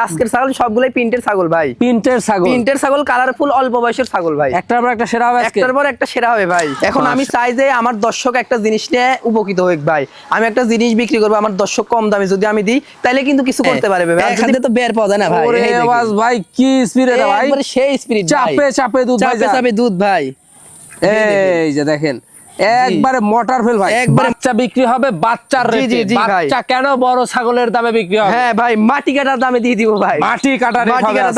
আজকের ছাগল সবগুলাই প্রিন্টের ছাগল ভাই। প্রিন্টের ছাগল কালারফুল অল্প বয়সের ছাগল ভাই। একটার পর একটা সেরা হবে, একটার পর একটা সেরা হবে ভাই। এখন আমি চাই যে আমার দর্শক একটা জিনিস নিয়ে উপকৃত হোক ভাই। আমি একটা জিনিস বিক্রি করবো, আমার দর্শক কম দামে যদি আমি দিই তাহলে কিন্তু কিছু করতে পারবে ভাই। একসাথে তো বের পাওয়া যায় না ভাই। ওরে আওয়াজ ভাই, কি স্পিরিট ভাই, একবারে সেই স্পিরিট ভাই। চাপে চাপে দুধ ভাই, চাপে চাপে দুধ ভাই। এই যে দেখেন একবারে মোটর ফেল ভাই। বাচ্চা বিক্রি হবে বাচ্চার রেটে। বাচ্চা কেন বড় ছাগলের দামে বিক্রি হবে? হ্যাঁ ভাই, মাটি কাটার দামে দিয়ে দিব ভাই। মাটি কাটার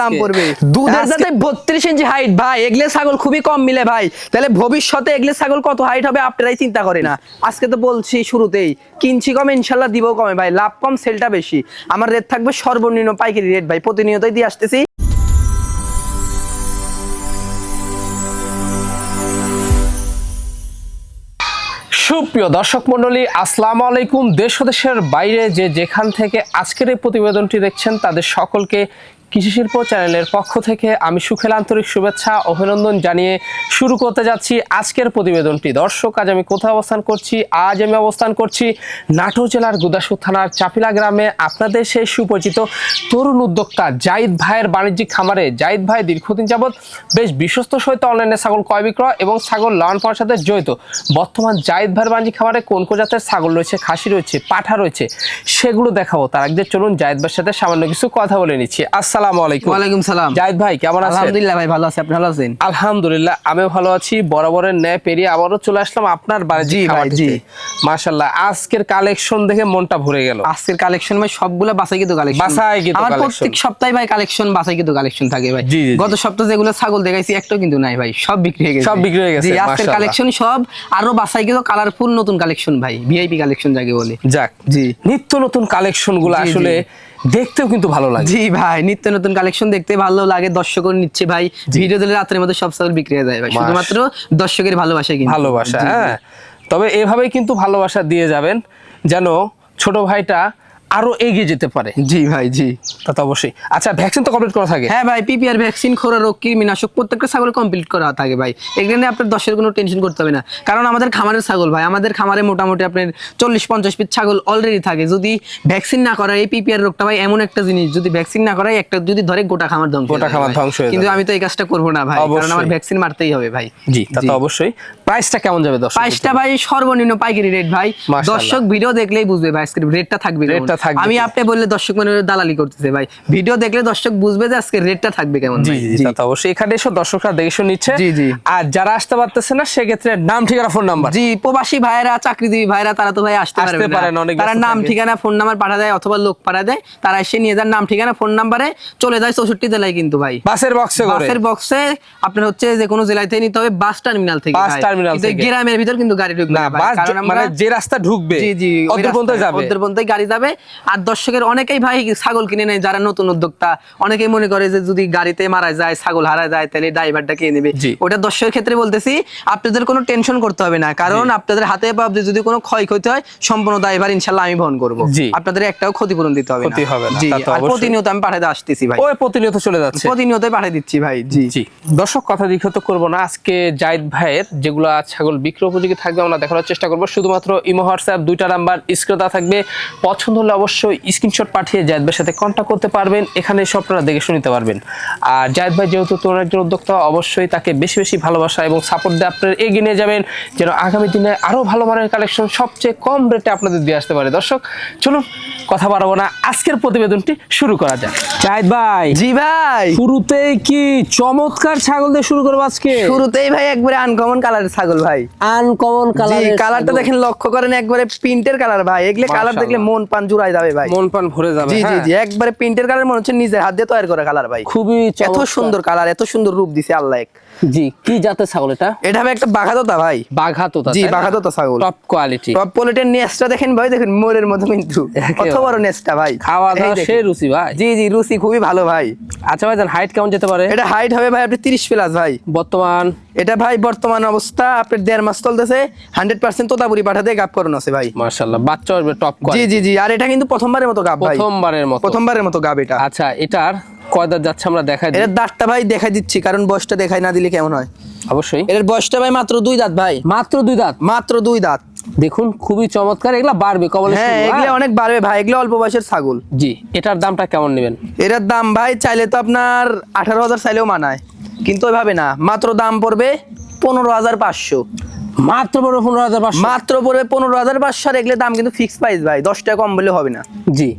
দাম পড়বে। দুধের যাতে 32 ইঞ্চি হাইট ভাই। এগুলো ছাগল খুবই কম মিলে ভাই। তাহলে ভবিষ্যতে এগুলো ছাগল কত হাইট হবে আপনারাই চিন্তা করে না। আজকে তো বলছি শুরুতেই কিনছি কমে, ইনশাল্লাহ দিব কমে ভাই। লাভ কম, সেলটা বেশি। আমার রেট থাকবে সর্বনিম্ন পাইকারি রেট ভাই। প্রতিনিয়তই দিয়ে আসতেছি। সুপ্রিয় দর্শক মন্ডলী, আসসালামু আলাইকুম। দেশ ও দেশের বাইরে যে যেখান থেকে আজকের এই প্রতিবেদনটি দেখছেন তাদের সকলকে কৃষি শিল্প চ্যানেলের পক্ষ থেকে আমি সুখেল আন্তরিক শুভেচ্ছা অভিনন্দন জানিয়ে শুরু করতে যাচ্ছি আজকের প্রতিবেদনটি। দর্শক, আজ আমি কোথায় অবস্থান করছি? আজ আমি অবস্থান করছি নাটোর জেলার গুদাসপুর থানার চাপিলা গ্রামে। আপনাদের সেই সুপরিচিত তরুণ উদ্যোক্তা জাহিদ ভাইয়ের বাণিজ্যিক খামারে। জাহিদ ভাই দীর্ঘদিন যাবৎ বেশ বিশ্বস্ত সহিত অনলাইনে ছাগল ক্রয় বিক্রয় এবং ছাগল লালন পালনের সাথে জড়িত। বর্তমান জাহিদ ভাইয়ের বাণিজ্যিক খামারে কোন কোন জাতের ছাগল রয়েছে, খাসি রয়েছে, পাঠা রয়েছে, সেগুলো দেখাবো। তার আগে চলুন জাহিদ ভাইয়ের সাথে সামান্য কিছু কথা বলে নিচ্ছি। আসসালামু আলাইকুম। ওয়ালাইকুম সালাম। জাহিদ ভাই কেমন আছেন? আলহামদুলিল্লাহ ভাই, ভালো আছি। আপনি ভালো আছেন? আলহামদুলিল্লাহ আমিও ভালো আছি। বরাবরের ন্যায় পেরিয়ে আবারও চলে আসলাম আপনার বাণিজ্যিক খামারটিতে। মাশাআল্লাহ, আজকের কালেকশন দেখে মনটা ভরে গেল। আজকের কালেকশন ভাই সবগুলা বাছাইকৃত কালেকশন। আমার প্রত্যেক সপ্তাহে ভাই কালেকশন বাছাইকৃত কালেকশন থাকে ভাই। গত সপ্তাহে যেগুলো ছাগল দেখাইছি একটাও কিন্তু নাই ভাই, সব বিক্রি হয়ে গেছে। সব বিক্রি হয়ে গেছে। আজকের কালেকশন সব আরো বাছাইকৃত কালারফুল নতুন কালেকশন ভাই, ভিআইপি কালেকশন যাকে বলে। যাক, জি, নিত্য নতুন কালেকশন গুলো আসলে দেখতেও কিন্তু ভালো লাগে। জি ভাই, নিত্য নতুন কালেকশন দেখতে ভালো লাগে। দর্শকও নিচ্ছে ভাই। ভিডিও দিলে রাতের মধ্যে সব ছাগল বিক্রি হয়ে যায় ভাই, শুধুমাত্র দর্শকের ভালোবাসা। কিন্তু ভালোবাসা, হ্যাঁ। তবে এভাবেই কিন্তু ভালোবাসা দিয়ে যাবেন যেন ছোট ভাইটা আরো এগিয়ে যেতে পারে। জি ভাই, জি, তা তো অবশ্যই। আচ্ছা, ভ্যাকসিন তো কমপ্লিট করা থাকে? হ্যাঁ ভাই, পিপিআর ভ্যাকসিন, খোরা রোগ, কৃমিনাশক প্রত্যেকটা ছাগল কমপ্লিট করা থাকে ভাই। এখানে আপনার দর্শকের কোনো টেনশন করতে হবে না, কারণ আমাদের খামারের ছাগল ভাই। আমাদের খামারে মোটামুটি আপনার 40-50 পিস ছাগল অলরেডি থাকে। যদি ভ্যাকসিন না করা, এই পিপিআর রোগটা ভাই এমন একটা জিনিস, যদি ভ্যাকসিন না করায় একটা যদি ধরে গোটা খামার ধ্বংস, কিন্তু আমি তো এই কাজটা করবো না ভাই, কারণ আমার ভ্যাকসিন মারতেই হবে ভাই। জি, তা তো অবশ্যই। প্রাইসটা কেমন যাবে দর্শক? প্রাইসটা ভাই সর্বনিম্ন পাইকারি রেট ভাই। দর্শক ভিডিও দেখলেই বুঝবে ভাই আজকে রেটটা থাকবে। আমি আপনি বললে দর্শক মনে দালালি করতেছে ভাই, ভিডিও দেখলে দর্শক বুঝবে যে আজকে রেটটা থাকবে কেমন। জি জি, তা তো অবশ্যই। এখানে এসে দর্শকরা দেখে শুনে নিচ্ছে। জি জি। আর যারা আসতে পারতেছে না সেক্ষেত্রে নাম ঠিকানা ফোন নাম্বার। জি, প্রবাসী ভাইরা, চাকরিজীবী ভাইরা তারা তো ভাই আসতে পারে না। তারা নাম ঠিকানা ফোন নাম্বার পাঠা দেয় অথবা লোক পাঠা দেয়, তারা এসে নিয়ে যান নাম ঠিকানা ফোন নাম্বারে, চলে যায় 64 জেলায় কিন্তু ভাই। বাসের বক্সে করে, বাসের বক্সে আপনার হচ্ছে যে কোনো জেলায় থেকে নিতে হবে, বাস টার্মিনাল থেকে। বাস টার্মিনাল থেকে গ্রামের ভিতর কিন্তু গাড়ি ঢুকবে না, কারণ মানে যে রাস্তা ঢুকবে জি জি ওদের পর্যন্ত যাবে, ওদের পর্যন্তই গাড়ি যাবে। আর দর্শকের অনেকেই ভাই ছাগল কিনে নেয় যারা নতুন উদ্যোক্তা, অনেকেই মনে করে যে যদি গাড়িতে মারা যায়, ছাগল হারা যায়, তাহলে ড্রাইভারটা কে নেবে। ওটা দর্শকের ক্ষেত্রে বলতেছি আপনাদের কোনো টেনশন করতে হবে না, কারণ আপনাদের হাতে পাবে যদি কোনো ক্ষয়ক্ষতি হয় সম্পূর্ণ ড্রাইভার ইনশাআল্লাহ আমি বহন করব। আপনাদের একটাও ক্ষতিপূরণ দিতে হবে না। জি, আর প্রতিনিয়ত আমি পাঠাতে আসতেছি ভাই। ওই প্রতিনিয়ত চলে যাচ্ছে, প্রতিনিয়তই পাঠিয়ে দিচ্ছি ভাই। জি জি, দর্শক কথা দীর্ঘত করব না। আজকে জাহিদ ভাইয়ের যেগুলা ছাগল বিক্রি উপযোগী থাকবে আমরা দেখানোর চেষ্টা করব। শুধুমাত্র ইমো হোয়াটসঅ্যাপ দুইটা নাম্বার স্ক্রিনে থাকবে, পছন্দ হলে অবশ্যই স্ক্রিনশট পাঠিয়ে জাহিদ ভাইয়ের সাথে কন্টাক্ট করতে পারবেন। এখানে এসে আপনারা দেখে শুনতে পারবেন। আর জাহিদ ভাই যেহেতু তরুণ একজন উদ্যোক্তা, অবশ্যই তাকে বেশি বেশি ভালোবাসা এবং সাপোর্ট দিয়ে আপনারা এগিয়ে নিয়ে যাবেন, যেন আগামী দিনে আরো ভালো মানের কালেকশন সবচেয়ে কম রেটে আপনাদের দিয়ে আসতে পারে। দর্শক চলুন কথা বাড়াবো না, আজকের প্রতিবেদনটি শুরু করা যাক। জাহিদ ভাই। জি ভাই, শুরুতেই কি চমৎকার ছাগল দিয়ে শুরু করবো আজকে? শুরুতেই ভাই একবারে আনকমন কালারের ছাগল ভাই। আনকমন কালার, কালারটা দেখেন, লক্ষ্য করেন, একবারে প্রিন্টের কালার ভাই। এগুলো কালার দেখলে মন পান জুড়াই যাবে ভাই, মন পান ভরে যাবে। জি জি জি, একবারে প্রিন্টের কালার, মনে হচ্ছে নিজের হাত দিয়ে তৈরি করা কালার ভাই। খুবই এত সুন্দর কালার, এত সুন্দর রূপ দিছে আল্লাহ এক। জি, কি জাতের ছাগল এটা? এটা হবে একটা বাঘাতোতা ভাই। বাঘাতোতা? জি, বাঘাতোতা ছাগল, টপ কোয়ালিটি। টপ কোয়ালিটির নেস্টটা দেখেন ভাই, দেখেন মোরের মতো কিন্তু কত বড় নেস্টটা ভাই। খাওয়া দাওয়া সেই রুচি ভাই। জি জি, রুচি খুবই ভালো ভাই। আচ্ছা ভাই, হাইট কেমন যেতে পারে? এটা হাইট হবে ভাই আপনি 30 প্লাস ভাই। বর্তমান এটা ভাই বর্তমান অবস্থা আপনার 1.5 মাস চলতেছে। 100% তোতাপুরি পাঠাতে গাব করানো আছে ভাই। মাশাআল্লাহ, বাচ্চা আসবে টপ কোয়ালিটি। জি জি জি, আর এটা কিন্তু প্রথমবারের মতো গাব ভাই। প্রথমবারের মতো গাব এটা। আচ্ছা, এটার কয় দাঁত যাচ্ছে আমরা দেখাই দিই। এর দাঁতটা ভাই দেখাই দিচ্ছি, কারণ বয়সটা দেখাই না দিলে কেমন হয়। অবশ্যই। এর বয়সটা ভাই মাত্র 2 দাঁত ভাই। মাত্র 2 দাঁত? মাত্র 2 দাঁত। দেখুন খুবই চমৎকার, এগুলা বাড়বে কবলে হ্যাঁ এগুলো অনেক বাড়বে ভাই, এগুলো অল্প বয়সের ছাগল। জি, এটার দামটা কেমন নেবেন? এটার দাম ভাই চাইলে তো আপনার 18,000 চাইলেও মানায়, কিন্তু ওইভাবে না, মাত্র দাম পড়বে 15,500। মাত্র পড়বে 15,500? মাত্র পড়বে 15,500। আর এগুলোর দাম কিন্তু ফিক্স প্রাইস ভাই, 10 টাকা কম বলে হবে না। জি,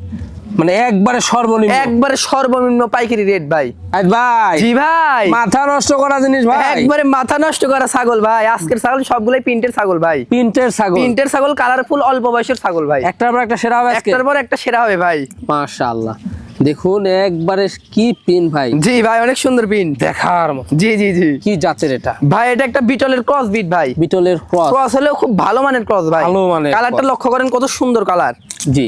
মানে একবারে সর্বনিম্ন, একবারে সর্বনিম্ন পাইকারি রেট ভাই। ভাই জি ভাই, মাথা নষ্ট করা জিনিস ভাই, একবারে মাথা নষ্ট করা ছাগল ভাই। আজকের ছাগল সবগুলাই প্রিন্টের ছাগল ভাই, প্রিন্টের ছাগল, প্রিন্টের ছাগল, কালারফুল, অল্প বয়সের ছাগল ভাই। একটার পর একটা সেরা হবে আজকে, একটার পর একটা সেরা হবে ভাই। মাশাআল্লাহ। দেখুন একবারে কি পিন ভাই, জি ভাই অনেক সুন্দর প্রিন্ট দেখার মতো। জি জি জি কি জাতের এটা? ভাই এটা একটা বিটলের ক্রস বিট ভাই। বিটলের ক্রস, ক্রস হলেও খুব ভালো মানের ক্রস ভাই। ভালো মানের কালারটা cross। লক্ষ্য করেন কত সুন্দর কালার। জি,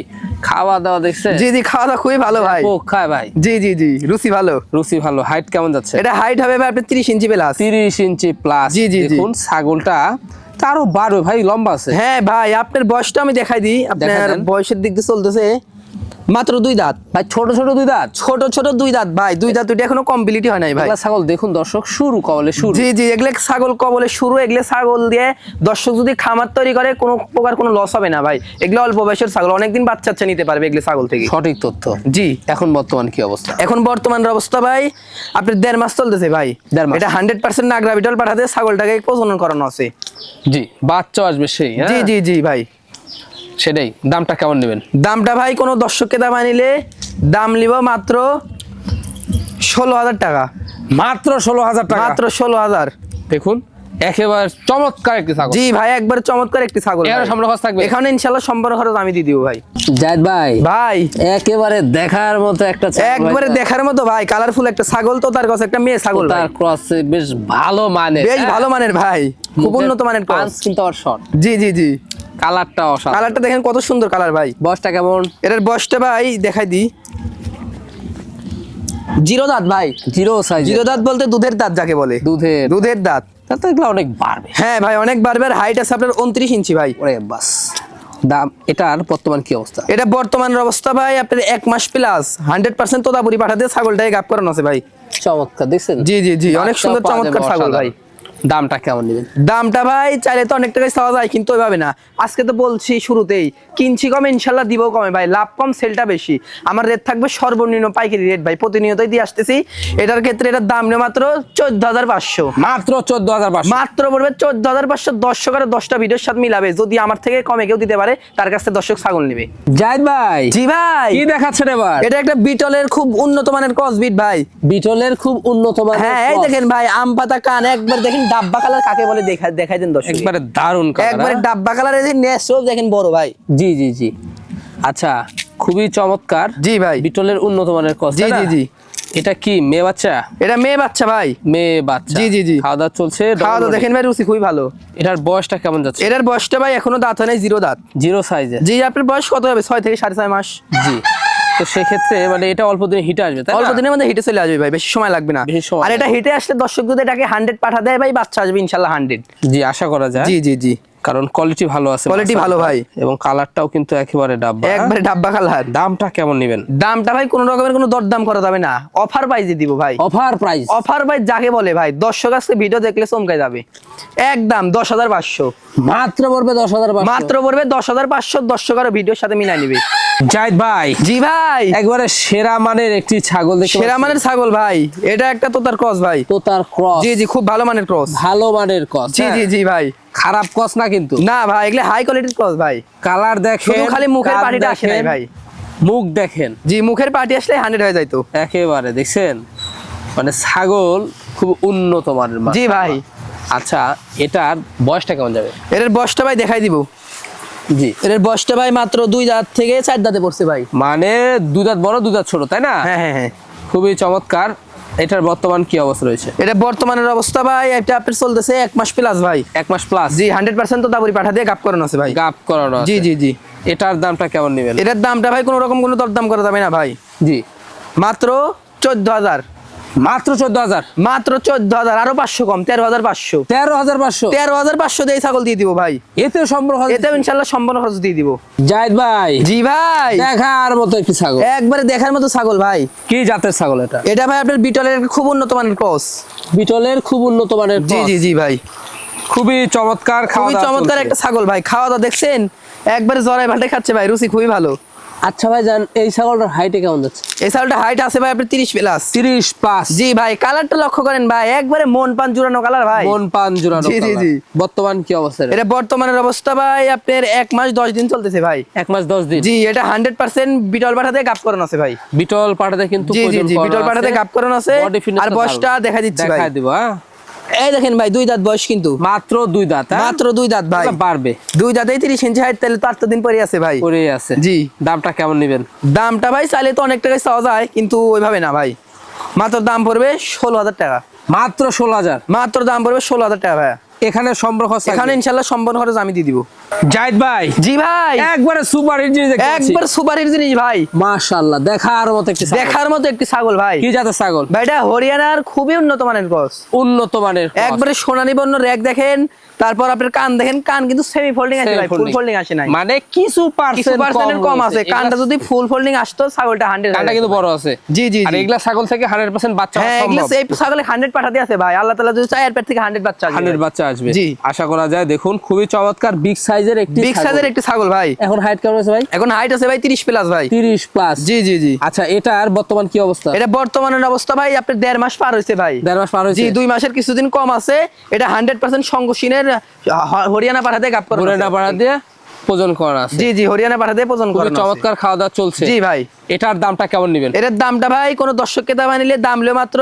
খাওয়া দাওয়া দেখছেন? জি জি, খাওয়া দাওয়া খুবই ভালো ভাই। ও খায় ভাই, জি জি জি, রুচি ভালো। রুচি ভালো। হাইট কেমন যাচ্ছে? এটা হাইট হবে ভাই আপনার 30 ইঞ্চি প্লাস। 30 ইঞ্চি প্লাস। জি, জি, জি। দেখুন ছাগলটা তারও বারো ভাই, লম্বা আছে। হ্যাঁ ভাই, আপনার বয়সটা আমি দেখাই দিই। আপনার দেন। বয়সের দিক দিয়ে চলতেছে মাত্র 2 দাঁত ভাই, ছোট ছোট দুই দাঁত, ছোট ছোট 2 দাঁত ভাই। 2 দাঁত ওইটা এখনো কমপ্লিটই হয় নাই ভাই। এগুলা ছাগল দেখুন দর্শক, শুরু কবলে শুরু। জি জি, এগুলো ছাগল কবলে শুরু। এগুলো ছাগল দিয়ে দর্শক যদি খামার তৈরি করে কোনো প্রকার কোনো লস হবে না ভাই। এগুলো অল্প বয়সের ছাগল, অনেকদিন বাচ্চা বাচ্চা নিতে পারবে এগুলো ছাগল থেকে। সঠিক তথ্য। জি, এখন বর্তমান কি অবস্থা? এখন বর্তমানের অবস্থা ভাই আপনার 1.5 মাস চলতেছে ভাই। 1.5 মাস। এটা 100% নাগরা বিটল পাঠাতে ছাগলটাকে প্রজনন করানো আছে। জি, বাচ্চা আসবে সেই। হ্যাঁ? জি জি জি ভাই। সেটাই, দামটা কেমন নেবেন? দামটা ভাই কোনো দর্শককে দাম আনিলে দাম নিব মাত্র 16,000 টাকা। মাত্র 16,000 টাকা। মাত্র 16,000। দেখুন একেবারে চমৎকার একটি ছাগল। জি ভাই, একবার চমৎকার একটি ছাগল। এখানে ভাই। সম্পূর্ণ খরচ থাকবে? এখানে ইনশাআল্লাহ সম্পূর্ণ খরচ আমি দিয়ে দিব ভাই। জায়েদ ভাই, ভাই একেবারে দেখার মতো একটা ছাগল। একবারে দেখার মতো ভাই, কালারফুল একটা ছাগল। তো তার কাছে একটা মেয়ে ছাগল ভাই। তার ক্রসে বেশ ভালো মানের, বেশ ভালো মানের ভাই, খুব উন্নত মানের পাঁচ ক্রস। কিন্তু আর শর্ট, জি জি জি, কালারটা অসাধারণ। কালারটা দেখেন কত সুন্দর কালার ভাই। বয়সটা কেমন? এটার বয়সটা ভাই দেখাই দিই। 0 দাঁত ভাই। Zero size. 0 দাঁত বলতে দুধের দাঁত যাকে বলে। দুধের, দুধের দাঁত। তাহলে তো এগুলো অনেক বাড়বে। হ্যাঁ ভাই, অনেক বারবার। হাইট আছে আপনার 29 ইঞ্চি ভাই। ওরে বাস। দাম, এটার বর্তমান কি অবস্থা? এটা বর্তমানের অবস্থা ভাই আপনার 1 মাস প্লাস 100% তোতাপুরি পাঠাতে ছাগলটাকে গাপ করানো আছে ভাই। চমৎকার, দেখছেন? জি জি জি, অনেক সুন্দর বাচ্চাও পাওয়া চমৎকার যাবে, ছাগল ভাই। অসাধারণ। দামটা কেমন নেবেন? দামটা ভাই চাইলে তো অনেক টাকায় চাওয়া যায়, কিন্তু ওইভাবে না। আজকে তো বলছি শুরুতেই, কিনছি কমে ইনশাল্লাহ দিব কমে ভাই। লাভ কম, সেলটা বেশি। আমার রেট থাকবে সর্বনিম্ন পাইকারি রেট ভাই, প্রতিনিয়তই দিয়ে আসতেছি। এটার ক্ষেত্রে এটার দাম নেই মাত্র 14,500। মাত্র 14,500। মাত্র পড়বে 14,500। দর্শক আর 10টা ভিডিওর সাথে মিলাবে, যদি আমার থেকে কমে কেউ দিতে পারে তার কাছে দর্শক ছাগল নেবে। জায়েদ ভাই, জি ভাই, কি দেখাচ্ছেন এবার? এটা একটা বিটলের খুব উন্নত মানের ক্রস বিট ভাই। বিটলের খুব উন্নত মানের। হ্যাঁ এই cross। দেখেন ভাই, আম পাতা কান, একবার দেখেন ডাব্বা কালার কাকে বলে দেখাই দেন দর্শক। একবারে দারুণ কালার। একবারে ডাব্বা কালার। এই যে নেসও দেখেন বড় ভাই। জি জি জি। আচ্ছা, খুবই চমৎকার। জি ভাই। বিটলের উন্নত মানের ক্রস। জি জি জি। এটা কি মেয়ে বাচ্চা? এটা মেয়ে বাচ্চা ভাই। মেয়ে বাচ্চা। জি জি জি। খাওয়া দাওয়া চলছে? খাওয়া দাওয়া দেখেন ভাই, রুচি খুবই ভালো। এটার বয়সটা কেমন যাচ্ছে? এটার বয়সটা ভাই এখনো দাঁত হয় নাই, 0 দাঁত। জিরো সাইজে। জি, আপনার বয়স কত হবে? 6 থেকে 6.5 মাস। জি। তো সেক্ষেত্রে মানে এটা অল্প দিনে হিটে আসবে, তাই না? অল্প দিনের মধ্যে হিটে চলে আসবে ভাই, বেশি সময় লাগবে না। বেশি সময় আর এটা হিটে আসলে দর্শক যদি এটাকে 100 পাঠা দেয় ভাই, বাচ্চা আসবে ইনশাআল্লাহ 100। জি, আশা করা যায়। জি জি জি, কারণ কোয়ালিটি ভালো আছে। কোয়ালিটি ভালো ভাই, এবং কালারটাও কিন্তু একেবারে ডাব্বা। একবারে ডাব্বা কালার। দামটা কেমন নেবেন? দামটা ভাই কোনো রকমের কোনো দরদাম করা যাবে না, অফার প্রাইসে দিব ভাই। Offer price. অফার প্রাইস যাকে বলে ভাই, দর্শক আজকে ভিডিও দেখলে চমকে যাবে। একদম 10,500। মাত্র পড়বে 10,500। মাত্র পড়বে 10,500। দর্শক আর ভিডিওর সাথে মিলাই নিবে। জায়েদ ভাই, জি ভাই, একবারে সেরা মানের একটি ছাগল দেখতে সেরা মানের ছাগল ভাই। এটা একটা তোতার ক্রস ভাই। তো তার ক্রস। জি জি, খুব ভালো মানের ক্রস। ভালো মানের ক্রস। জি জি জি ভাই। খারাপ ক্রস না কিন্তু। না ভাই, এগুলো হাই কোয়ালিটির ক্রস ভাই। কালার দেখেন, শুধু খালি মুখের কান পাটিটা আসে নাই দেখেন, ভাই। মুখ দেখেন। জি, মুখের পাটি আসলে 100 হয়ে যাইতো। একেবারে দেখছেন, মানে ছাগল খুব উন্নত মানের। জি ভাই। আচ্ছা, এটার বয়সটা কেমন যাবে? এর বয়সটা ভাই দেখাই দিব। জি। এর বয়সটা ভাই মাত্র 2 দাঁত থেকে 4 দাঁতে পড়ছে ভাই। মানে 2 দাঁত বড় 2 দাঁত ছোট, তাই না? হ্যাঁ হ্যাঁ হ্যাঁ। খুবই চমৎকার। এটার বর্তমান কি অবস্থা রয়েছে? এটা বর্তমানের অবস্থা ভাই, এটা আপনার চলতেছে 1 মাস প্লাস ভাই। 1 মাস প্লাস। জি, 100% তো দাবুরি পাঠা দিয়ে গাপ করানো আছে ভাই। গাপ করানো আছে। জি জি জি। এটার দামটা কেমন নেবেন? এটার দামটা ভাই কোনো রকম কোনো দরদাম করা যাবে না ভাই। জি। মাত্র 14,000। মাত্র 14,000। মাত্র 14,000, আরো 500 কম, 13,500। 13,500। 13,500 দিয়ে ছাগল দিয়ে দিব ভাই। এতে সম্পূর্ণ খরচ। এতে ইনশাআল্লাহ সম্পূর্ণ খরচ দিয়ে দিব। জায়েদ ভাই, জি ভাই, দেখার মতো একটি ছাগল। একবারে দেখার মতো ছাগল ভাই। কি জাতের ছাগল এটা? এটা ভাই আপনার বিটলের খুব উন্নত মানের ক্রস। বিটলের খুব উন্নত মানের জি cross। জি জি ভাই, খুবই চমৎকার, খাওয়া খুবই দাওয়া চমৎকার চলছে। একটা ছাগল ভাই, খাওয়া দাওয়া দেখছেন একবারে জরাই ভাটে খাচ্ছে ভাই, রুচি খুবই ভালো। আচ্ছা ভাই জান, এই ছাগলটার হাইটে কেমন যাচ্ছে? এই ছাগলটা হাইট আছে ভাই আপনার 30 প্লাস। 30 প্লাস। জি ভাই, কালারটা লক্ষ্য করেন ভাই, একবারে মন পান জুড়ানো কালার ভাই। মন পান জোড়ানো জি, জি, কালার। জি। বর্তমান কি অবস্থা? এটা বর্তমানের অবস্থা ভাই আপনার 1 মাস 10 দিন চলতেছে ভাই। 1 মাস 10 দিন। জি, এটা 100% বিটল পাঠাতে গাপ করানো আছে ভাই। বিটল পাটাতে কিন্তু জি জি প্রয়োজন জি, করা বিটল পাঠাতে আছে। গাপ করানো আছে। Body fitness আর টা বয়সটা দারুণ। দেখা দিচ্ছি ভাই, দেখাই দিব। হ্যাঁ, এই দেখেন ভাই 2 দাঁত বয়স কিন্তু, মাত্র 2 দাঁত। হ্যাঁ? মাত্র 2 দাঁত ভাই, এগুলা বাড়বে, 2 দাঁতেই 30 ইঞ্চি হাইট, তাহলে তো 8 দিন পরে আছে ভাই। পরে আছে। জি। দামটা কেমন নেবেন? দামটা ভাই চাইলে তো অনেক টাকায় চাওয়া যায়, কিন্তু ওইভাবে না ভাই, মাত্র দাম পড়বে 16,000 টাকা। মাত্র 16,000। মাত্র দাম পড়বে 16,000 টাকা ভাই। এখানে সম্পর্ক এখানে ইনশাল্লাহ সম্পূর্ণ খরচ আমি দিয়ে দিব। জাহিদ ভাই, জি ভাই, একবারে সুপার হিট জিনিস দেখতে পাচ্ছি। একবার সুপার হিট জিনিস ভাই, মাশাআল্লাহ, দেখার মতো একটি ছাগল। দেখার মতো একটি ছাগল ভাই। কি জাতের ছাগল? ভাই এটা হরিয়ানার খুবই উন্নত মানের ক্রস, উন্নত মানের cross। একবারে সোনালী বর্ণ র্যাক দেখেন, তারপর আপনার কান দেখেন, কান কিন্তু সেমি ফোল্ডিং আছে ভাই, ফুল ফোল্ডিং আসে নাই, মানে কিছু কিছু পার্সেন্টের কম আছে। কানটা যদি ফুল ফোল্ডিং আসতো ছাগলটা 100 কানটা কিন্তু বড় আছে। জি জি আর জি। এগুলা ছাগল থেকে 100% বাচ্চা হওয়া হ্যাঁ, এগুলো সম্ভব। এই ছাগলে 100 পাঠাতে আছে ভাই, আল্লাহ তাআলা যদি চায় এর পেট থেকে 100 বাচ্চা আসবে 100 ভাই। বাচ্চা আসবে। জি। আশা করা যায়। দেখুন খুবই চমৎকার বিগ সাইজের একটি বিগ ছাগল। সাইজের একটি ছাগল ভাই, এখন হাইট কেমন আছে ভাই? এখন হাইট আছে ভাই 30 প্লাস ভাই। 30 প্লাস। জি জি জি। আচ্ছা, এটার বর্তমান কি অবস্থা? এটা বর্তমানের অবস্থা ভাই আপনার 1.5 মাস পার হয়েছে ভাই। 1.5 মাস পার হয়েছে। জি, 2 মাসের কিছুদিন কম আছে। এটা 100% সংগোশীনের হরিয়ানা পাঠাতে গাপ করানো ঘুরে আছে। না পাড়া দিয়ে ওজন করা আছে। জি জি, হরিয়ানা পাঠাতে ওজন খুবই করানো আছে। চমৎকার খাওয়া দাওয়া চলছে। জি ভাই, এটার দামটা কেমন নেবেন? এটার দামটা ভাই কোন দর্শককে দাবা নিলে দাম হলো মাত্র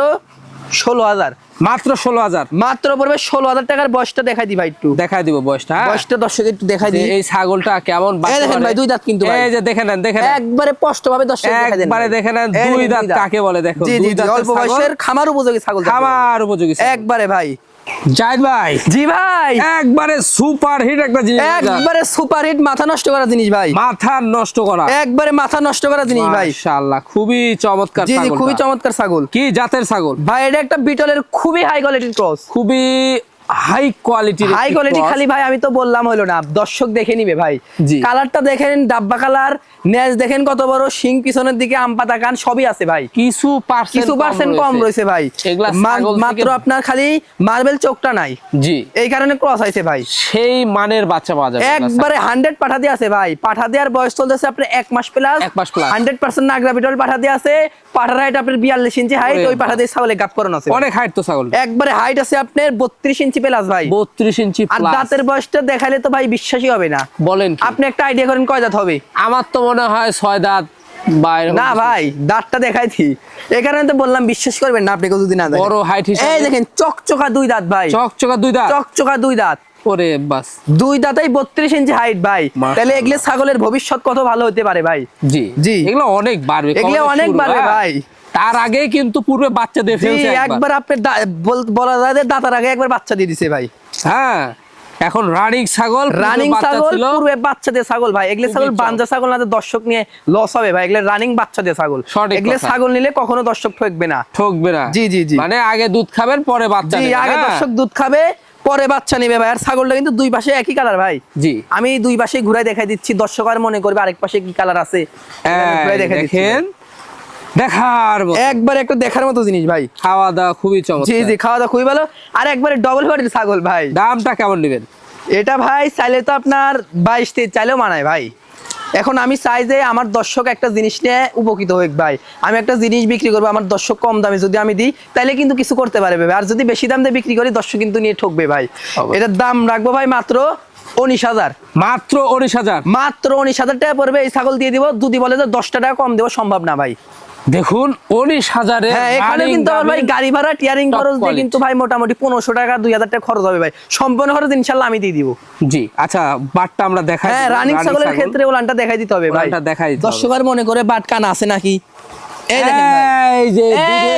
16,000। মাত্র 16,000। মাত্র পড়বে 16,000 টাকার। বয়সটা দেখাই দি ভাই একটু, দেখাই দিব বয়সটা। হ্যাঁ? বয়সটা দর্শক একটু দেখাই যে দি। এই ছাগলটা কেমন বাচ্চা দেখেন পারে। ভাই, 2 দাঁত কিন্তু ভাই। এই যে দেখে নেন, দেখে নেন। একবারে স্পষ্ট ভাবে দর্শক দেখাই দেন একবারে ভাই। দেখে নেন, এই 2 দেখেন, দাঁত কাকে বলে দেখো। জি জি 2 জি, দাঁতের অল্প ছাগল, বয়সের খামার উপযোগী ছাগল দেখো। খামার উপযোগী ছাগল। একবারে ভাই। জাহিদ ভাই, জি ভাই, একবারে সুপার হিট একটা জিনিস। একবারে সুপার হিট মাথা নষ্ট করা জিনিস ভাই, মাথা নষ্ট করা। একবারে মাথা নষ্ট করা জিনিস ভাই। মাশাআল্লাহ, খুবই চমৎকার জি জি, ছাগলটা। খুবই চমৎকার ছাগল কি জাতের ছাগল? ভাই। এটা একটা বিটলের খুবই হাই কোয়ালিটির ক্রস, খুবই হাই কোয়ালিটির। High quality. খালি ভাই আমি তো বললাম হলো না, দর্শক দেখে নিবে ভাই। জি। কালারটা দেখেন, ডাব্বা কালার, নেজ দেখেন কত বড়, শিং পিছনের দিকে আম পাতা কান সবই আছে ভাই। কিছু পার্সেন্ট কম রয়েছে ভাই। এগুলা ছাগল থেকে- মাত্র আপনার খালি মার্বেল চোখটা নাই, জি, এই কারণে ক্রস হয়েছে ভাই। সেই মানের বাচ্চা পাওয়া যাবে। একবারে 100 পাঠা দিয়ে আছে ভাই। পাঠা দেওয়ার বয়স চলতেছে আপনার 1 মাস প্লাস। 1 মাস plus। 100% নাগরা বিটল পাঠা দিয়ে আছে। পাঠার হাইট আপনার 42 ইঞ্চি হাইট, ওরে ওই পাঠা দিয়ে ছাগলে গাপ করানো আছে। অনেক হাইট তো ছাগল। একবারে হাইট আছে আপনার 32 ইঞ্চি প্লাস ভাই। 32 ইঞ্চি আর প্লাস। দাঁতের বয়সটা দেখাইলে তো ভাই বিশ্বাসই হবে না। বলেন কি? আপনি একটা আইডিয়া করেন কয় দাঁত হবে? আমার তো মনে হয় 6 দাঁত বা এরকম না কিছু। ভাই, দাঁতটা দেখাইছি, এই কারণে তো বললাম বিশ্বাস করবেন না আপনি যদি না দেখেন। বড় হাইট হিসেবে। এই দেখেন চকচকা 2 দাঁত ভাই, চকচকা 2 দাঁত। চকচকা 2 দাঁত। ওরে বাস। 2 দাঁতেই 32 ইঞ্চি হাইট ভাই। মাশাআল্লাহ। তাহলে এগুলো ছাগলের ভবিষ্যৎ কত ভালো হতে পারে ভাই। জি জি। এগুলো অনেক বাড়বে। এগুলো কবে অনেক শুরু, বাড়বে হ্যাঁ? ভাই। তার আগে কিন্তু পূর্বে বাচ্চা দিয়ে জি, ফেলছে একবার। একবার আপনার বলা যায় যে দাঁতার আগে একবার বাচ্চা দিয়ে দিছে ভাই। হ্যাঁ, এখন রানিং ছাগল, পূর্বে রানিং বাচ্চা ছাগল, ছিল। পূর্বে বাচ্চা দিয়ে ছাগল ভাই। এগুলো খুবই ছাগল চমৎকার। বাঞ্জা ছাগল না, দর্শক নিয়ে লস হবে ভাই। এগুলো রানিং বাচ্চা দিয়ে ছাগল। সঠিক এগুলো কথা। ছাগল নিলে কখনো দর্শক ঠকবে না। ঠকবে না। জি, জি, জি। মানে আগে দুধ খাবেন পরে বাচ্চা জি, নেবেন, আগে হ্যাঁ? দর্শক দুধ খাবে পরে বাচ্চা নেবে ভাই। আর ছাগলটা কিন্তু 2 পাশে একই কালার ভাই। জি। আমি 2 পাশে ঘুরাই দেখাই দিচ্ছি, দর্শক আর মনে করবে আরেক পাশে কি কালার আছে। ঘুরাই দেখাই দিচ্ছি ভাই। দেখেন, দেখার মতো। একবার একটা দেখার মতো জিনিস ভাই। খাওয়া দাওয়া খুবই জি চমৎকার। জি, খাওয়া দাওয়া খুবই ভালো। আর একবারে ডবল বডির ছাগল ভাই। দামটা কেমন নেবেন? এটা ভাই চাইলে তো আপনার 22-23 চাইলেও মানায় ভাই। এখন আমি চাই যে আমার দর্শক একটা জিনিস নিয়ে উপকৃত হোক ভাই। আমি একটা জিনিস বিক্রি করবো, আমার দর্শক কম দামে যদি আমি দিই তাহলে কিন্তু কিছু করতে পারবে ভাই। আর যদি বেশি দাম দিয়ে বিক্রি করি দর্শক কিন্তু নিয়ে ঠকবে ভাই। অবশ্যই। এটার দাম রাখবো ভাই মাত্র 19,000। মাত্র 19,000। মাত্র 19,000 টাকা পড়বে। এই ছাগল দিয়ে দিব, যদি বলে যে 10 টাকা কম দেওয়া সম্ভব না ভাই। দেখুন 19,000 এর হ্যাঁ, এখানে কিন্তু আমার ভাই গাড়ি ভাড়া টিয়ারিং top খরচ দিয়ে quality। কিন্তু ভাই মোটামুটি 1500 টাকা 2000 টাকা খরচ হবে ভাই। সম্পূর্ণ খরচ ইনশাল্লাহ আমি দিয়ে দিব। জি। আচ্ছা, বাটটা আমরা দেখাই। হ্যাঁ, রানিং ছাগলের ক্ষেত্রে ওলানটা দেখাই দিতে হবে ভাই। ওলানটা দেখাই দিতে হবে। দর্শক আর মনে করে বাট কান আছে নাকি। এই দেখেন ভাই, এই যে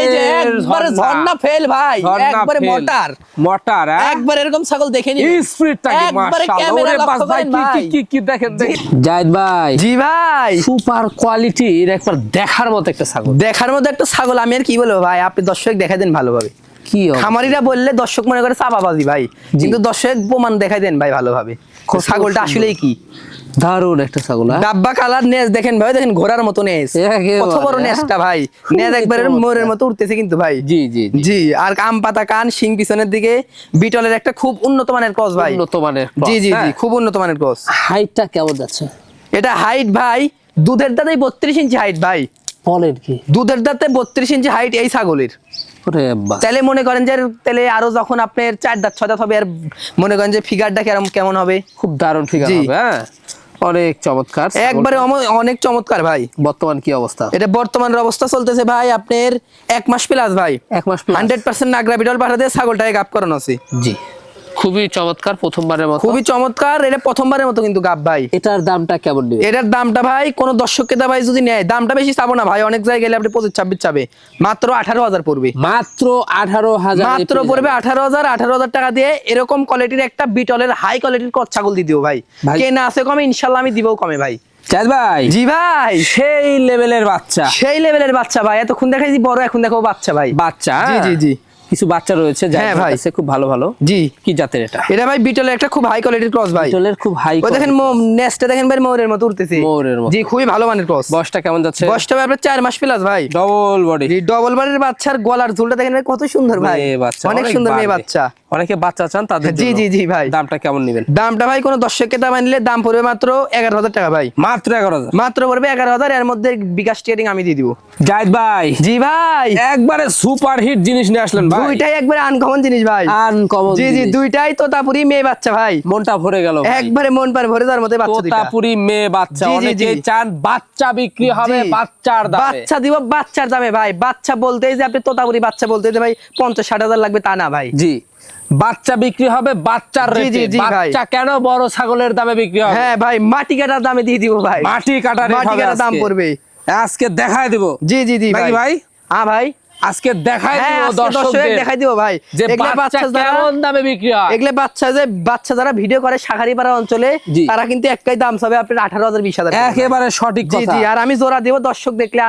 এই যে দুধের একবারে ঝর্ণা ফেল ভাই, ঝর্ণা একবারে ফেল। মোটার। মোটার, হ্যাঁ? একবার এরকম ছাগল দেখে নিন। স্পিডটা কি একবারে মাশাআল্লাহ। ক্যামেরা ওরে বাস লক্ষ্য ভাই, করেন কি ভাই। কি কি দেখেন দেখেন। জাহিদ ভাই, জি ভাই, সুপার কোয়ালিটির একবার দেখার মতো একটা ছাগল। দেখার মধ্যে একটা ছাগল। আমি আর কি বলবো ভাই, আপনি দর্শক দেখা দেন ভালোভাবে। কি অবস্থা? খামারিরা বললে দর্শক মনে করে চাপাবাজি ভাই, কিন্তু দর্শক প্রমাণ দেখাই দেন ভাই ভালোভাবে ছাগলটা আসলেই কি। দারুণ একটা ছাগল, হ্যাঁ? ডাব্বা কালার নেজ দেখেন ভাই, দেখেন ঘোড়ার মতো নেজ, একেবারে, কত বড় হ্যাঁ? নেজটা ভাই, খুবই নেজ একবারে চমৎকার। মোরের মতো উঠতেছে কিন্তু ভাই। জি জি জি। জি, আর আম পাতা কান, শিং পিছনের দিকে, বিটলের একটা খুব উন্নত মানের ক্রস ভাই। উন্নত মানের জি জি জি, হ্যাঁ। খুব উন্নত মানের ক্রস। হাইটটা কেমন যাচ্ছে? এটা হাইট ভাই দুধের দাঁতে 32 ইঞ্চি হাইট ভাই, বলেন কি? দুধের দাঁতে 32 ইঞ্চি হাইট এই ছাগলের। ওরে বাস। তাহলে মনে করেন যে তাহলে আরো যখন আপনার 4 দাঁত 6 দাঁত হবে, আর মনে করেন যে ফিগারটা কেমন হবে। খুব দারুণ ফিগার জি। হবে, হ্যাঁ। অনেক চমৎকার ছাগলটা। একবারে অনেক চমৎকার ভাই। বর্তমান কি অবস্থা? এটা বর্তমানের অবস্থা চলতেছে ভাই আপনার 1 মাস প্লাস ভাই, 1 মাস plus। 100% নাগরা বিটল পাঠাতে ছাগলটাকে গাপ করানো আছে। জি, খুবই চমৎকার, প্রথমবারের মতো। খুবই চমৎকার, এটা প্রথমবারের মতো কিন্তু গাপ ভাই। এটার দামটা কেমন নেবে? এটার দামটা ভাই কোন দর্শককে ভাই যদি নেয়, দামটা বেশি চাবো না ভাই, অনেক জায়গায় গেলে আপনি 25-26 চাবে, মাত্র 18,000 পড়বে। মাত্র 18,000 মাত্র পড়বে 18,000 টাকা দিয়ে এরকম কোয়ালিটির একটা বিটলের হাই কোয়ালিটির কত ছাগল দিয়ে দিও ভাই। ভাই। কে না আছে কমে, ইনশাল্লাহ আমি দিবও কমে ভাই। চাঁদ ভাই, জি ভাই, সেই লেভেলের বাচ্চা। সেই লেভেলের বাচ্চা ভাই, এতক্ষণ দেখাইছি বড়, এখন দেখো বাচ্চা ভাই। বাচ্চা, জি হ্যাঁ? জি জি কিছু বাচ্চা রয়েছে হ্যাঁ ভাই। খুব ভালো ভালো। জি, কি জাতের এটা? এটা ভাই বিটলের একটা খুব হাই কোয়ালিটির ক্রস ভাই। বিটলের খুব হাই। ওই দেখেন নেস্টটা দেখেন ভাই, ময়ূরের মতো উঠতেছে। ময়ূরের মতো। জি, খুবই ভালো মানের ক্রস। বয়সটা কেমন যাচ্ছে? বয়সটা ভাই আপনার 4 মাস প্লাস ভাই। Double body. জি, ডবল বারের বাচ্চার গলার ঝুলটা দেখেন ভাই, কত সুন্দর ভাই, মেয়ে বাচ্চা, অনেক সুন্দর মেয়ে বাড়বে। বাচ্চা। অনেকে বাচ্চা চান তাদের জি জন্য। জি জি ভাই। দামটা কেমন নেবেন? দামটা ভাই কোন দর্শককে দাম নিলে দাম পড়বে মাত্র 11,000 টাকা ভাই। মাত্র 11,000। মাত্র পড়বে 11,000, এর মধ্যে বিকাশ টিয়ারিং আমি দিয়ে দিব। জাহিদ ভাই, জি ভাই, একবারে সুপার হিট জিনিস নিয়ে আসলেন ভাই। দুইটাই একবারে আনকমন জিনিস ভাই। আনকমন। জি জি, দুইটাই তোতাপুরি মেয়ে বাচ্চা ভাই, মনটা ভরে গেল ভাই। একবারে মন পার ভরে যাওয়ার মতো বাচ্চা দুইটা। তোতাপুরি মেয়ে বাচ্চা। জি, জি, অনেকে জি। চান বাচ্চা বিক্রি হবে জি। বাচ্চার দামে। বাচ্চা দিব বাচ্চার দামে ভাই। বাচ্চা বলতেই যে আপনি তোতাপুরি বাচ্চা বলতেই যে ভাই 50-60 লাগবে তা না ভাই। জি, বাচ্চা বিক্রি হবে বাচ্চার জি, জি, রেটে। জি ভাই। বাচ্চা কেন বড় ছাগলের দামে বিক্রি হবে? হ্যাঁ ভাই, মাটি কাটার দামে দিয়ে দিব ভাই। মাটি কাটা রেট মাটি হবে কাটার দাম আজকে। পড়বে। আজকে দেখায় দিব। জি জি জি নাকি ভাই? হ্যাঁ ভাই, আজকে দেখায় হ্যাঁ দিব আজকে দর্শকদের দর্শকদের দেখাই দিব ভাই। যে এগুলা বাচ্চা যারা, কেমন দামে বিক্রি হয়। এগুলা বাচ্চা যারা ভিডিও করে শাখারিপাড়া অঞ্চলে, জি। তারা কিন্তু একটাই দাম চাবে আপনার 18,000-20,000 টাকা। একেবারে সঠিক জি কথা। জি, আর আমি জোড়া দিব, দর্শক দেখলে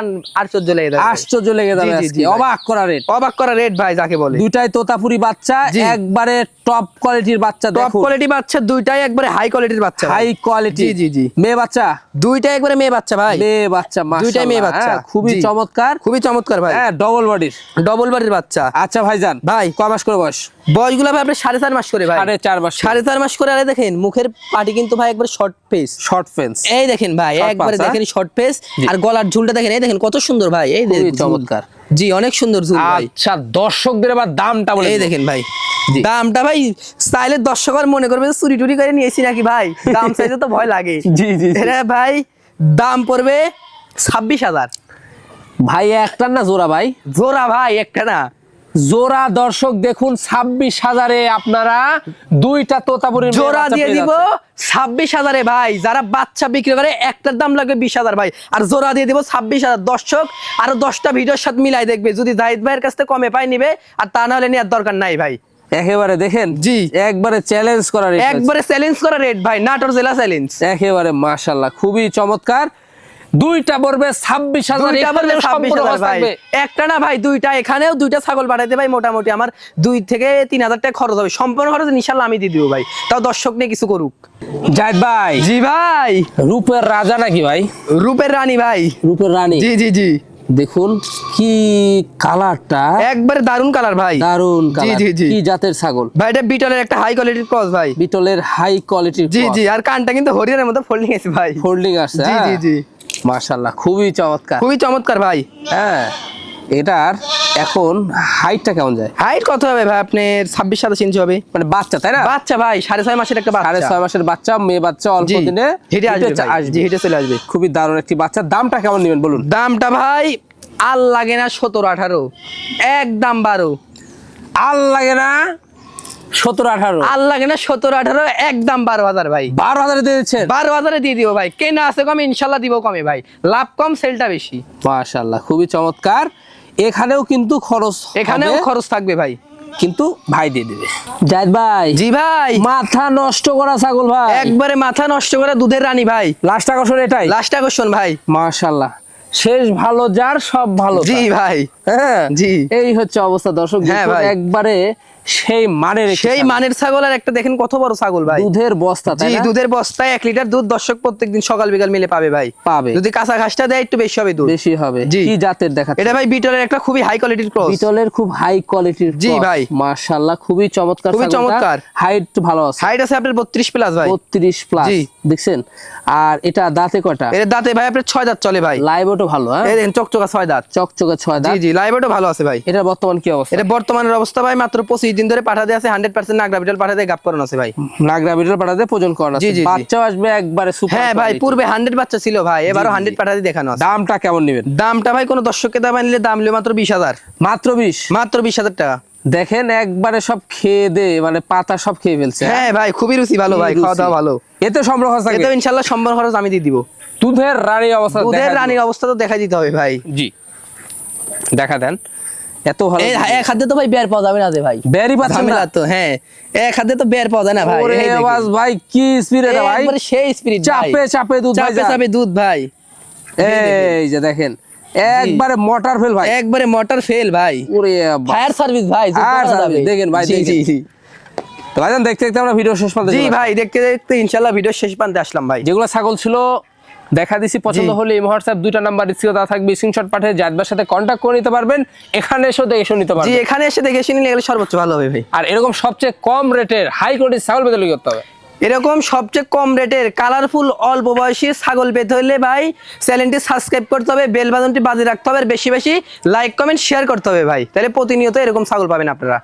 আশ্চর্য লেগে যাবে। আশ্চর্য লেগে যাবে জি, জি, আজকে। জি ভাই। অবাক করা রেট। অবাক করা রেট ভাই যাকে বলে। দুইটাই তোতাপুরি বাচ্চা, জি। একবারে টপ কোয়ালিটির বাচ্চা। টপ দেখুন, কোয়ালিটি বাচ্চা, দুইটাই একবারে হাই কোয়ালিটির বাচ্চা ভাই। High quality. জি জি জি, মেয়ে বাচ্চা, দুইটাই একবারে মেয়ে বাচ্চা ভাই। মেয়ে বাচ্চা, দুইটাই মেয়ে মাশাআল্লাহ, বাচ্চা। হ্যাঁ, খুবই জি। চমৎকার। খুবই চমৎকার ভাই, হ্যাঁ, ডবল বডির। ডবল বাড়ির বাচ্চা। আচ্ছা ভাইজান, ভাই। কয় মাস করে বয়স? বয়সগুলো ভাই আপনার 4.5 মাস করে ভাই। 4.5 মাস। 4.5 মাস করে। আরে দেখেন মুখের পাটি কিন্তু ভাই একবার শর্ট ফেস। Short fence. এই দেখেন ভাই, Short একবারে পাঁচ, দেখেন শর্ট ফেস, জি। আর গলার ঝুলটা দেখেন, এই দেখেন কত সুন্দর ভাই, এই খুবই দেখেন চমৎকার। জি, অনেক সুন্দর ঝুল ভাই। আচ্ছা, দর্শকদের এবার দামটা বলে এই দিন। দেখেন ভাই, জি। দামটা ভাই স্টাইলের দর্শক আর মনে করবে যে চুরি টুরি করে নিয়েছি নাকি ভাই, দাম চাইতে তো ভয় লাগে। জি, জি, জি। এটা ভাই দাম পড়বে 26,000 ভাই। একটা না জোড়া ভাই? জোড়া ভাই, একটা না জোড়া। দর্শক দেখুন, 26,000-এ আপনারা দুইটা তোতাপুরির মেয়ে জোড়া বাচ্চা দিয়ে পেয়ে দিব যাচ্ছেন। 26,000-এ ভাই। যারা বাচ্চা বিক্রি করে একটার দাম লাগবে 20,000 ভাই, আর জোড়া দিয়ে দিব 26,000। দর্শক আরো 10টা ভিডিওর সাথে মিলাই দেখবে, যদি জাহিদ ভাইয়ের কাছ থেকে কমে পাই নিবে, আর তা না হলে নেওয়ার দরকার নাই ভাই। একেবারে দেখেন, জি। একবারে চ্যালেঞ্জ করার একবারে চ্যালেঞ্জ করা রেট ভাই, নাটোর জেলা চ্যালেঞ্জ। একেবারে মাশাআল্লাহ, খুবই চমৎকার। দুইটা পড়বে 26,000। দুইটা বলবে 26,000 ভাই, একটা না ভাই, দুইটা। এখানেও দুইটা ছাগল পাঠাইতে ভাই মোটামুটি আমার 2 থেকে 3,000 টাকা খরচ হবে। সম্পূর্ণ খরচ ইনশাআল্লাহ আমি দিয়ে দিব ভাই, তাও দর্শক নিয়ে কিছু করুক। জাহিদ ভাই, জি ভাই, রূপের রাজা নাকি ভাই? রূপের রানী ভাই। রূপের রানী। জি জি জি, দেখুন কি কালারটা, একবারে দারুন কালার ভাই। দারুন কালার। জি, জি। কি জাতের ছাগল? ভাই এটা বিটলের একটা হাই কোয়ালিটির ক্রস ভাই। বিটলের হাই কোয়ালিটির। জি জি, আর কানটা কিন্তু হরিয়ানের মতো ফোল্ডিং আছে ভাই। ফোল্ডিং আছে। জি জি জি, মাশাআল্লাহ, খুবই চমৎকার। খুবই চমৎকার ভাই। হ্যাঁ, এটার এখন হাইটটা কেমন যায়? হাইট কত হবে ভাই আপনার? 26-27 ইঞ্চি হবে। মানে বাচ্চা, তাই না? বাচ্চা ভাই, 6.5 মাসের একটা বাচ্চা। 6.5 মাসের বাচ্চা, মেয়ে বাচ্চা, অল্প জি, দিনে হেঁটে আসবে ভাই। আসবে। জি, হেঁটে চলে আসবে। খুবই দারুণ একটি বাচ্চা। দামটা কেমন নেবেন বলুন? দামটা ভাই আর লাগে না 17-18, একদম 12। আর লাগে না 17-18? আর লাগে না 17-18, একদম 12,000 ভাই। 12,000 দিয়ে দিচ্ছেন? 12,000-এ দিয়ে দিব ভাই। কেনা আছে কমে, ইনশাল্লাহ দিব কমে ভাই। লাভ কম, সেলটা বেশি। মাশাআল্লাহ, খুবই চমৎকার। এখানেও কিন্তু খরচ, এখানেও হবে, খরচ থাকবে ভাই, কিন্তু ভাই দিয়ে দিবে। জাহিদ ভাই, জি ভাই, মাথা নষ্ট করা ছাগল ভাই, একবারে মাথা নষ্ট করে দুধের রানী ভাই। লাস্ট আকর্ষণ এটাই। লাস্ট আকর্ষণ ভাই। মাশাআল্লাহ, শেষ ভালো যার সব ভালো জি তার। ভাই, হ্যাঁ জি। এই হচ্ছে অবস্থা দর্শক, হ্যাঁ দেখুন ভাই। একবারে সেই মানের একটি সেই ছাগল। মানের ছাগল, আর একটা দেখেন কত বড় ছাগল ভাই। দুধের বস্তা, জি, তাই না? দুধের বস্তায় 1 লিটার দুধ দর্শক প্রত্যেকদিন সকাল বিকাল মিলে পাবে ভাই। পাবে। যদি কাঁচা ঘাসটা দেয় একটু বেশি হবে দুধ। বেশি হবে। জি। কি জাতের দেখাচ্ছে? এটা ভাই বিটলের একটা খুবই হাই কোয়ালিটির ক্রস। বিটলের খুব হাই কোয়ালিটির। জি ভাই। মাশাআল্লাহ, খুবই চমৎকার খুবই ছাগলটা। চমৎকার। হাইট ভালো আছে। হাইট আছে আপনার 32 প্লাস ভাই। 32 প্লাস, জি। দেখছেন? আর এটা দাঁতে কয়টা? এর দাঁতে ভাই আপনার 6 দাঁত চলে ভাই। লাইভও ভালো, হ্যাঁ, এই দেখেন চকচকা 6 দাঁত। চকচকে 6 জি দাঁত। জি, লাইভও ভালো আছে ভাই। এটা বর্তমান কি অবস্থা? এটা বর্তমানের অবস্থা ভাই মাত্র 25 দিন ধরে পাঠাতে আছে, 100% নাগরা বিটল পাঠাতে গাপ করানো আছে ভাই। নাগরা বিটল পাঠাতে প্রজন করানো জি, আছে। জি, জি। বাচ্চাও আসবে একবারে সুপার। হ্যাঁ ভাই, পূর্বে 100 বাচ্চা ছিল ভাই, এবারও 100 পাঠাতে দেখানো আছে। দামটা কেমন নেবেন? দামটা ভাই কোনো দর্শককে দাম নিলে দাম নিলে মাত্র 20,000। মাত্র 20? মাত্র 20,000 টাকা। দেখেন একবারে সব খেয়ে দে, মানে পাতা সব খেয়ে ফেলছে। হ্যাঁ ভাই, খুবই রুচি ভালো ভাই, খুবই খাওয়া দাওয়া রুচি। ভালো। এতে সম্পর্ক থাকে। এতে ইনশাআল্লাহ সম্মান খরচ আমি দিয়ে দিব। দুধের রানী অবস্থা দুধের দেখা রানীর অবস্থা তো দেখা দিতে হবে ভাই। জি, দেখা দেন। এত ভালো এই এক হাতে তো ভাই বের পাওয়া যাবে না যে ভাই, বেরি পাচ্ছেন না? ঝামেলা তো। হ্যাঁ, এক হাতে তো বের পাওয়া যায় না ভাই। ওরে এই দেখেন। আওয়াজ ভাই, কি স্পিড এটা ভাই! একবারে সেই স্পিরিট ভাই। চাপে চাপে দুধ ভাই চাপে যায়। চাপে দুধ ভাই। এই যে দেখেন, একবারে মোটর ফেল ভাই। একবারে মোটর ফেল ভাই। ওরে ফায়ার সার্ভিস ভাই, যে Fire করা service, যাবে। দেখেন ভাই, জি, দেখেন। জি, জি। তো ভাইজান, দেখতে দেখতে আমরা ভিডিও শেষ পর্যন্ত জি চলে আসলাম। ভাই, দেখতে দেখতে ইনশাআল্লাহ ভিডিও শেষ প্রান্তে আসলাম ভাই। যেগুলো ছাগল ছিল দেখা দিছি, পছন্দ জি। হলে এই হোয়াটসঅ্যাপ 2টা নাম্বার স্ক্রিনে দেওয়া থাকবে, স্ক্রিনশট পাঠিয়ে জাতবার সাথে কন্ট্যাক্ট করে নিতে পারবেন। এখানে এসে দেখে শুনে নিতে জি, পারবেন। এখানে এসে দেখে শুনে নিয়ে গেলে সর্বোচ্চ ভালো হবে ভাই। আর এরকম সবচেয়ে কম রেটের হাই কোয়ালিটির ছাগল পেতে হলে কি করতে হবে? এরকম সবচেয়ে কম রেটের কালারফুল অল্প বয়সী ছাগল পেতে হলে ভাই চ্যানেলটি সাবস্ক্রাইব করতে হবে, বেল বাটনটি বাজিয়ে রাখতে হবে, আর বেশি বেশি লাইক কমেন্ট শেয়ার করতে হবে ভাই। তাহলে প্রতিনিয়ত এরকম ছাগল পাবেন আপনারা।